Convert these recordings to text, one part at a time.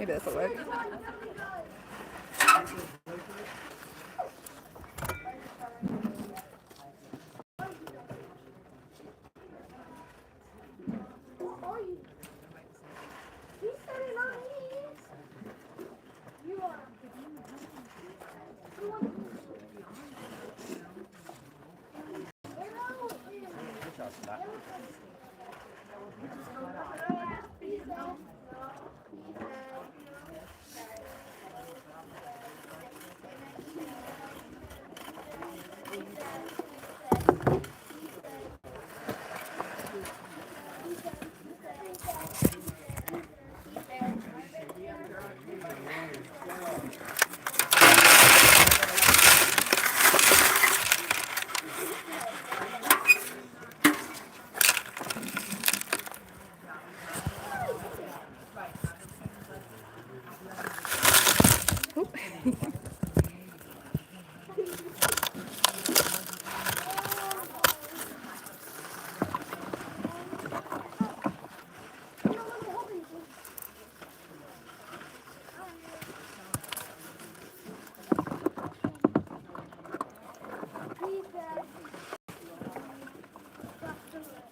Maybe this will work.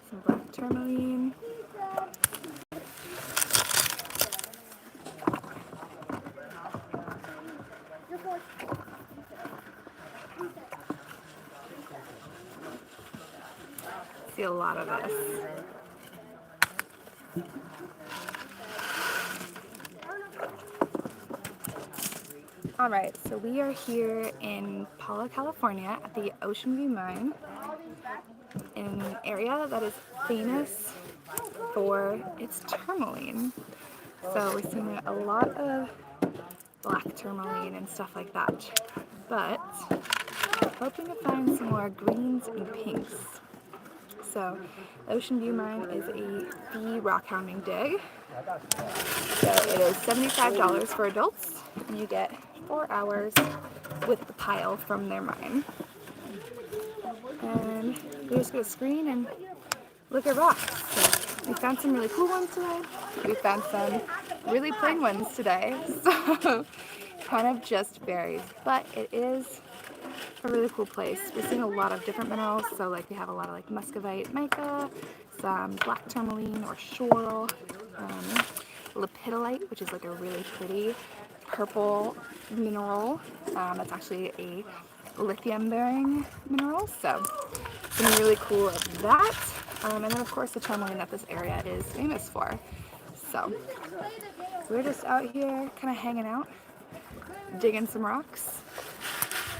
Some black tourmaline. See a lot of this. All right, so we are here in Paula, California at the Ocean View Mine, in an area that is famous for its tourmaline. So we're seeing a lot of black tourmaline and stuff like that, but we're hoping to find some more greens and pinks. So Ocean View Mine is a fee rockhounding dig. So it is $75 for adults, and you get 4 hours with the pile from their mine. And we're just going to screen and look at rocks. So we found some really cool ones today. We found some really plain ones today. So kind of just varies, but it is a really cool place. We're seeing a lot of different minerals. So like we have a lot of like muscovite mica, some black tourmaline or schorl, lepidolite, which is like a really pretty purple mineral. That's actually a lithium-bearing mineral, so something really cool of that. And then of course the tourmaline that this area is famous for. So we're just out here kind of hanging out, digging some rocks.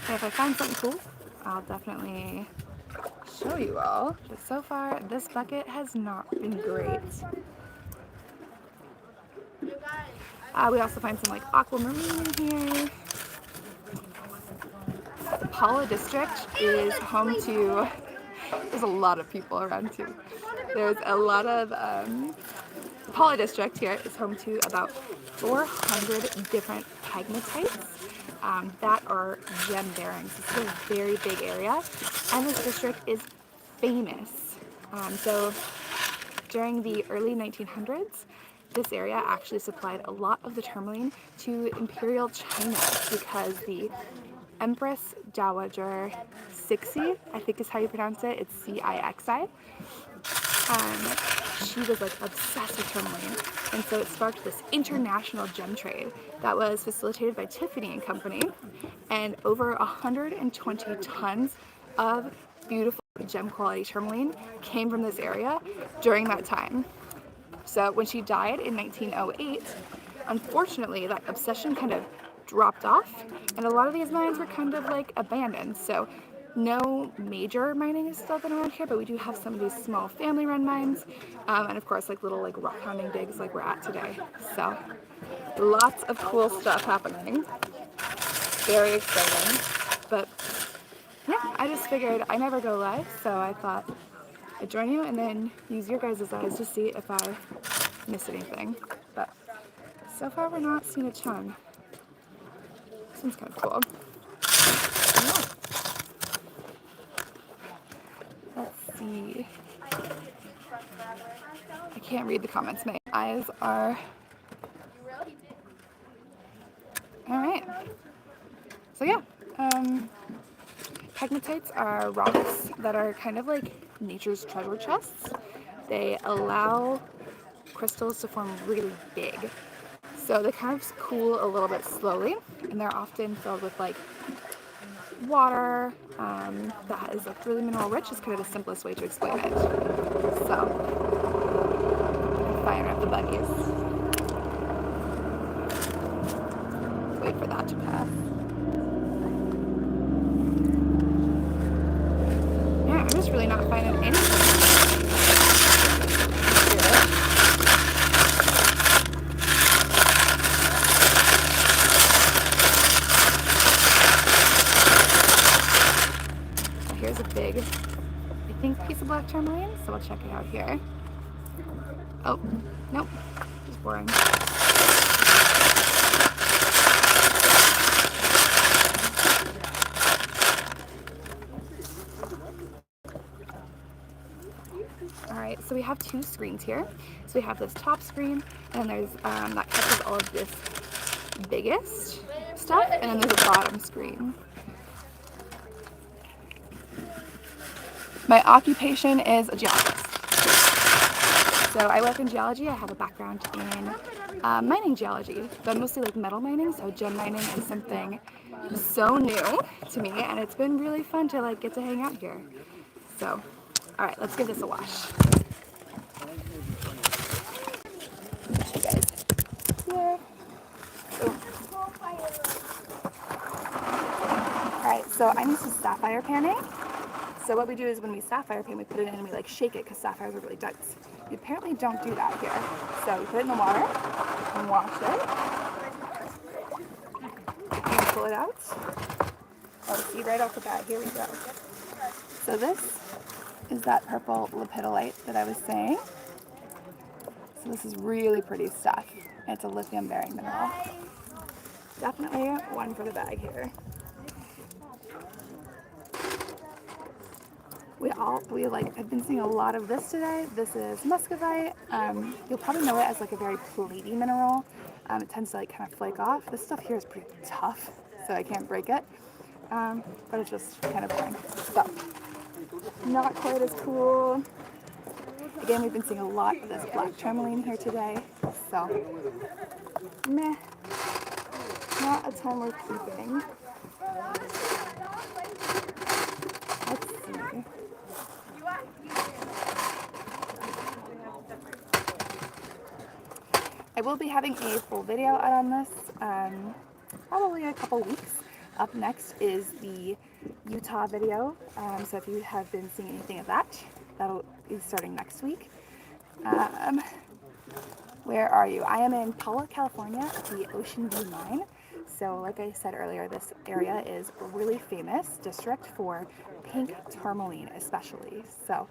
And if I find something cool, I'll definitely show you all. But so far, this bucket has not been great. We also find some like aquamarine in here. The Paula district is home to, there's a lot of people around too. There's a lot of, the Paula district here is home to about 400 different pegmatites that are gem bearing. So it's a very big area, and this district is famous. So during the early 1900s, this area actually supplied a lot of the tourmaline to Imperial China because the Empress Dowager Cixi, I think is how you pronounce it, it's C-I-X-I. She was like obsessed with tourmaline, and so it sparked this international gem trade that was facilitated by Tiffany and Company, and over 120 tons of beautiful gem quality tourmaline came from this area during that time. So when she died in 1908, unfortunately that obsession kind of dropped off, and a lot of these mines were kind of like abandoned. So no major mining has still been around here, but we do have some of these small family-run mines, and of course like little like rock-hounding digs like we're at today. So lots of cool stuff happening. Very exciting. But yeah, I just figured I never go live, so I thought I'd join you and then use your guys' eyes to see if I miss anything. But so far we're not seeing a ton. This one's kind of cool. Yeah. Let's see. I can't read the comments. My eyes are All right. So yeah, pegmatites are rocks that are kind of like nature's treasure chests. They allow crystals to form really big. So they kind of cool a little bit slowly, and they're often filled with like water that is like really mineral rich is kind of the simplest way to explain it. So, fire up the buggies. Wait for that to pass. Yeah, I'm just really not finding anything. Here's a big, I think, piece of black tourmaline, so we'll check it out here. Oh, nope, just boring. Alright, so we have two screens here. So we have this top screen, and there's that catches all of this biggest stuff, and then there's a bottom screen. My occupation is a geologist. So I work in geology. I have a background in mining geology, but mostly like metal mining. So gem mining is something so new to me, and it's been really fun to like get to hang out here. So, all right, let's give this a wash. Hey guys. Yeah. All right, so I'm used to sapphire panning. So what we do is when we sapphire pan, we put it in and we like shake it because sapphires are really dense. We apparently don't do that here. So we put it in the water and wash it. And pull it out. Oh, see, right off the bat, here we go. So this is that purple lepidolite that I was saying. So this is really pretty stuff. And it's a lithium-bearing mineral. Definitely one for the bag here. I've been seeing a lot of this today. This is muscovite. You'll probably know it as like a very platy mineral. It tends to like kind of flake off. This stuff here is pretty tough, so I can't break it. But it's just kind of boring. So, not quite as cool. Again, we've been seeing a lot of this black tourmaline here today. So, meh. Not a ton worth keeping. Let's see. I will be having a full video out on this, probably in a couple weeks. Up next is the Utah video, so if you have been seeing anything of that, that'll be starting next week. Where are you? I am in Paula, California at the Ocean View Mine. So like I said earlier, this area is a really famous district for pink tourmaline especially. So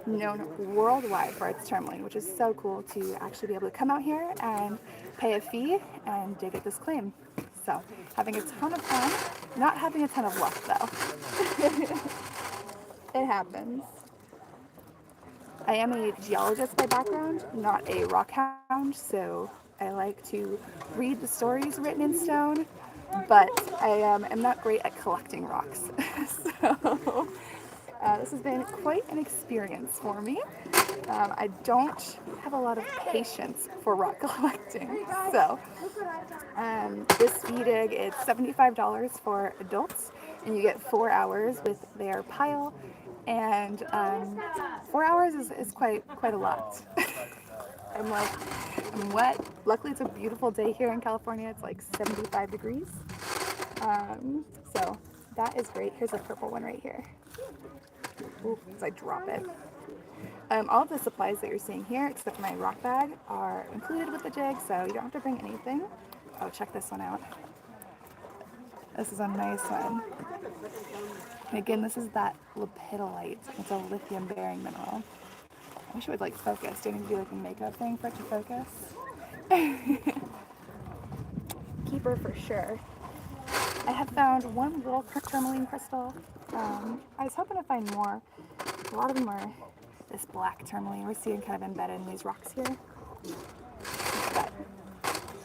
known worldwide for its tourmaline, which is so cool to actually be able to come out here and pay a fee and dig at this claim. So having a ton of fun, not having a ton of luck though. It happens. I am a geologist by background, not a rock hound, so I like to read the stories written in stone, but I am not great at collecting rocks. So this has been quite an experience for me. I don't have a lot of patience for rock collecting, so this fee dig is $75 for adults, and you get 4 hours with their pile, and 4 hours is quite a lot. I'm wet. Luckily, it's a beautiful day here in California. It's like 75 degrees, so that is great. Here's a purple one right here. Ooh, as I drop it. All of the supplies that you're seeing here, except my rock bag, are included with the jig, so you don't have to bring anything. Oh, check this one out. This is a nice one. And again, this is that lepidolite. It's a lithium-bearing mineral. I wish it would like focus. Do I need to do like a makeup thing for it to focus? Keeper for sure. I have found one little tourmaline crystal. I was hoping to find more. A lot of them are this black tourmaline. We're seeing kind of embedded in these rocks here. But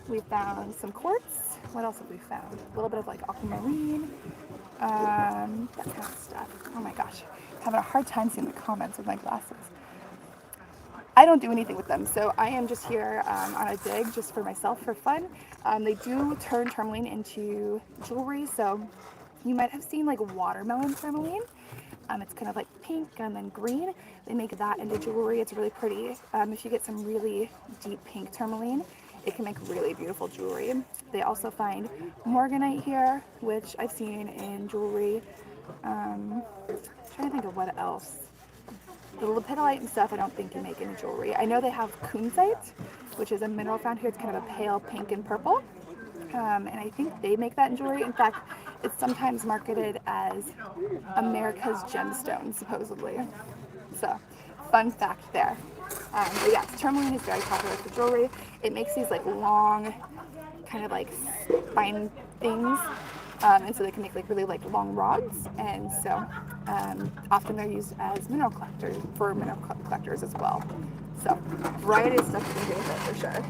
we found some quartz, what else have we found? A little bit of like aquamarine, that kind of stuff. Oh my gosh, having a hard time seeing the comments with my glasses. I don't do anything with them, so I am just here on a dig just for myself for fun. They do turn tourmaline into jewelry, so you might have seen like watermelon tourmaline. It's kind of like pink and then green. They make that into jewelry. It's really pretty. If you get some really deep pink tourmaline, it can make really beautiful jewelry. They also find morganite here, which I've seen in jewelry. Trying to think of what else. The lepidolite and stuff I don't think you make into jewelry. I know they have kunzite, which is a mineral found here. It's kind of a pale pink and purple. And I think they make that in jewelry. In fact, it's sometimes marketed as America's gemstone, supposedly. So, fun fact there. But yeah, tourmaline is very popular for jewelry. It makes these like long, kind of like spine things, and so they can make like really like long rods. And so, often they're used as mineral collectors as well. So, variety of stuff you can do with it for sure.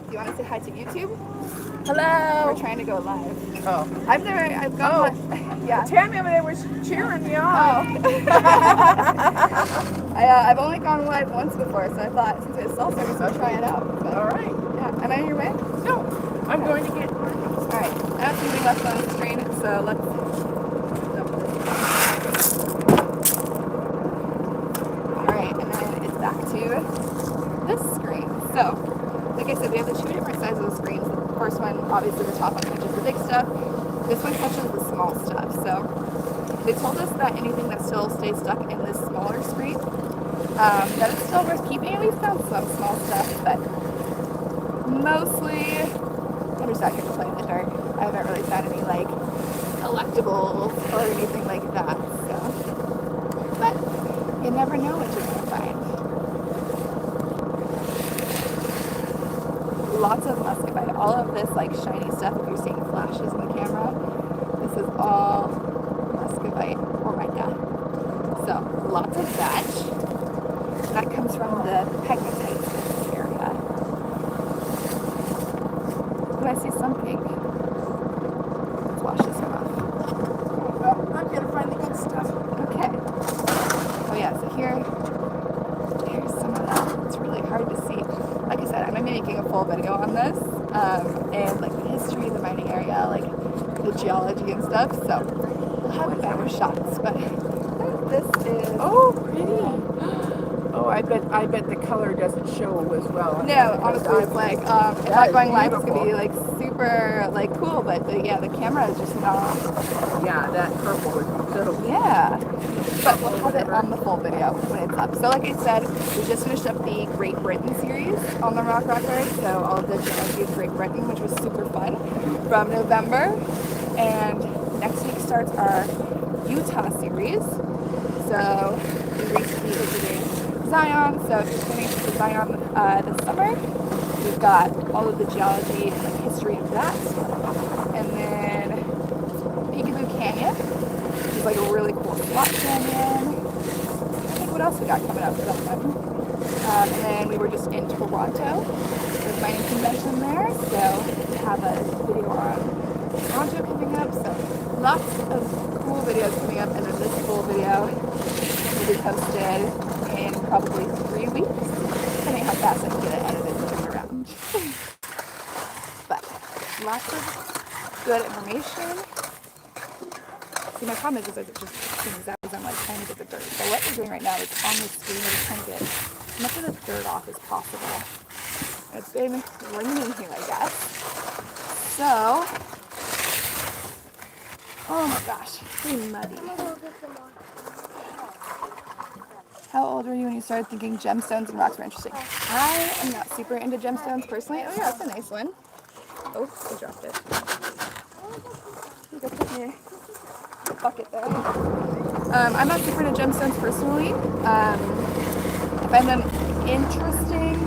You want to say hi to YouTube? Hello. We're trying to go live. Oh. I've gone live. Yeah. Tammy over there was cheering me on. Oh. I've only gone live once before, so I thought since it's cell service, I'll try it out. But, all right. Yeah. Am I on your way? No. I'm going to get. All right. I have something left on the screen, so let's. All right, and then it's back to this screen. So. Like I said, we have the two different sizes of screens. The first one, obviously the top one touches the big stuff. This one touches the small stuff. So they told us that anything that still stays stuck in this smaller screen, that it's still worth keeping. And we found some small stuff, but mostly I'm just out here to play in the dark. I haven't really found any like collectibles or anything like that. So, but you never know what you're gonna find. Lots of muscovite. All of this like shiny stuff, if you're seeing flashes in the camera, this is all muscovite or mica. So lots of that. That comes from the pegmatites in this area. Oh, I see some pink. Let's wash this one off. Well, I'm gonna find the good stuff. Okay. Oh yeah, so here's some of that. It's really hard to see. Like I said, I'm making a full video on this, and like the history of the mining area, like the geology and stuff, so we'll have better shots, but this is... Oh, pretty. Oh, I bet the color doesn't show as well. No, honestly, it's like, if not going live, it's going to be like super like cool, but yeah, the camera is just not... Yeah, that purple would be so... Yeah, but we'll have it on the full video when it's up. So like I said, we just finished up the Great Britain series on the Rock Record, so all of the geology of Great Britain, which was super fun, from November. And next week starts our Utah series. So we recently visited Zion, so if you're coming to Zion this summer, we've got all of the geology and like history of that. And then Peekaboo Canyon, which is like a really cool slot canyon. I think what else we got coming up for that one. And then we were just in Toronto. There's a mining convention there, so we have a video on Toronto coming up. So lots of cool videos coming up, and then this full video will be posted in probably 3 weeks, depending how fast I can get it edited and turned around. But lots of good information. See, my problem is I just as I'm like trying to get the dirt. So what we're doing right now is on the screen, we're just trying to get as much of the dirt off as possible. It's been raining here, I guess. So, oh my gosh, it's pretty muddy. How old were you when you started thinking gemstones and rocks were interesting? I am not super into gemstones personally. Oh yeah, that's a nice one. Oh, I dropped it. You go put me a bucket there. I'm not super into gemstones personally. I find them interesting,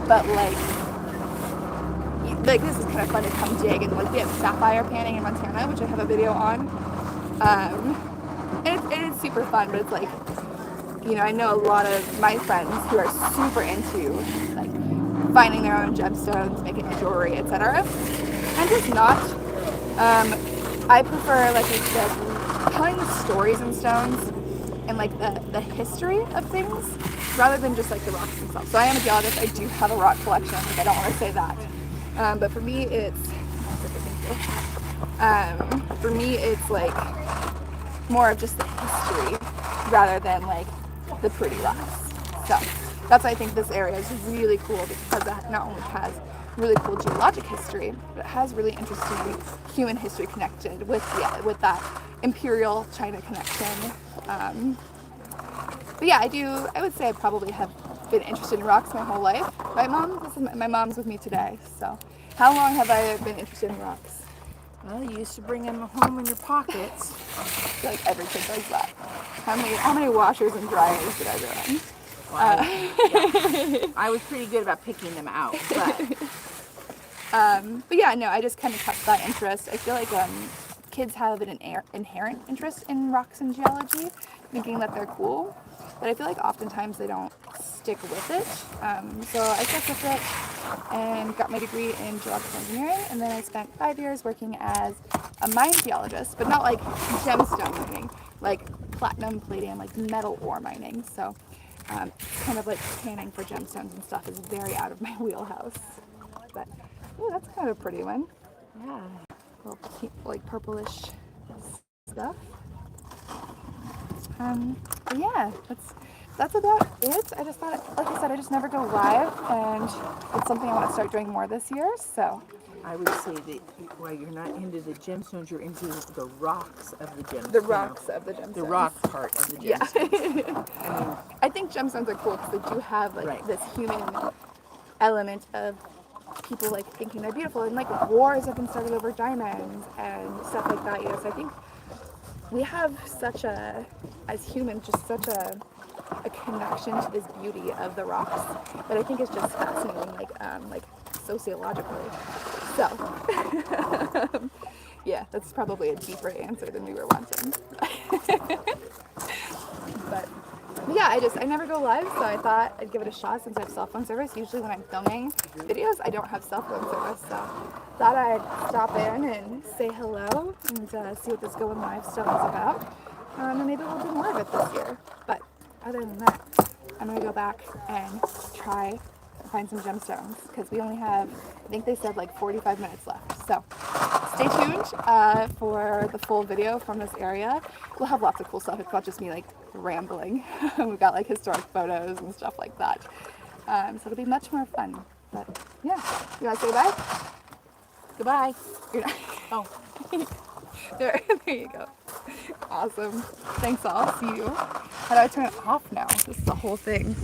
but like this is kind of fun to come dig, and like we have sapphire panning in Montana, which I have a video on. And it's super fun, but it's like, you know, I know a lot of my friends who are super into like finding their own gemstones, making jewelry, etc. I'm just not. I prefer, like I said, telling the stories in stones and like the history of things rather than just like the rocks themselves. So I am a geologist. I do have a rock collection. Like, I don't want to say that, but for me it's like more of just the history rather than like the pretty rocks. So that's why I think this area is really cool, because it not only has really cool geologic history, but it has really interesting human history connected with that imperial China connection. But yeah, I would say I probably have been interested in rocks my whole life. My mom's with me today. So how long have I been interested in rocks? Well, you used to bring them home in your pockets. I feel like every kid does that. How many washers and dryers did I run? Well, I was pretty good about picking them out, but yeah, no, I just kind of kept that interest. I feel like kids have an inherent interest in rocks and geology, thinking that they're cool, but I feel like oftentimes they don't stick with it. So I stuck with it and got my degree in geological engineering, and then I spent 5 years working as a mine geologist, but not like gemstone mining, like platinum, palladium, like metal ore mining. So kind of like scanning for gemstones and stuff is very out of my wheelhouse. But oh, that's kind of a pretty one. yeah. Little like purplish stuff. But yeah, that's about it. I just thought, like I said, I just never go live, and it's something I want to start doing more this year. So I would say that while you're not into the gemstones, you're into the rocks of the gemstones. the rocks of the gemstones. The rock part of the gemstones. Yeah. I think gemstones are cool because they do have like Right. this human element of people like thinking they're beautiful, and like wars have been started over diamonds and stuff like that. So I think we have as humans, just such a connection to this beauty of the rocks that I think is just fascinating, like sociologically. So yeah, that's probably a deeper answer than we were wanting. But yeah, I never go live, so I thought I'd give it a shot since I have cell phone service. Usually when I'm filming videos, I don't have cell phone service, so thought I'd stop in and say hello and see what this Going Live stuff is about. And maybe we'll do more of it this year. But other than that, I'm going to go back and try and find some gemstones, because we only have, I think they said like 45 minutes left. So stay tuned for the full video from this area. We'll have lots of cool stuff. It's not just me like rambling. We've got like historic photos and stuff like that. So it'll be much more fun. But yeah, you want to say bye? Goodbye. You're not. Oh. There you go. Awesome. Thanks all. See you. How do I turn it off now? This is the whole thing.